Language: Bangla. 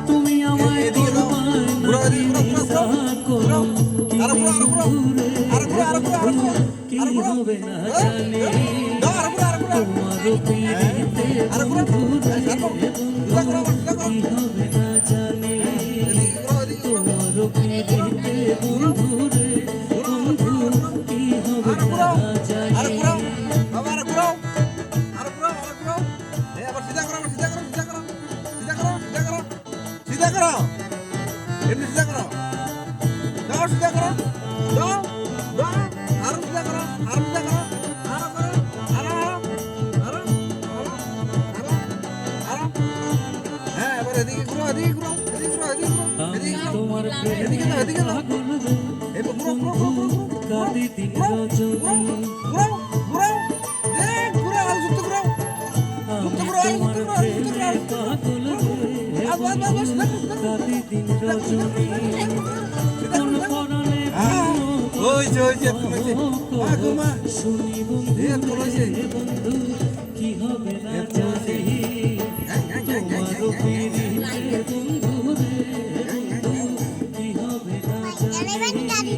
তুমি আমায় কি হবে না জানি তোমার পিড়িতে বন্ধুরে কি হবে না জানি তোমার পিড়িতে বন্ধুরে বন্ধু কি হবে না জানি তোমার প্রেমে পাগল রে বন্ধু কাঁদি দিন রজনী তোমার প্রেমে পাগল রে বন্ধু কাঁদি দিন রজনী কোন করলে শুনি বন্ধু রে বন্ধু কি হবে না জানি তোমার পিড়িতে বন্ধু রে বন্ধু কি হবে না জানি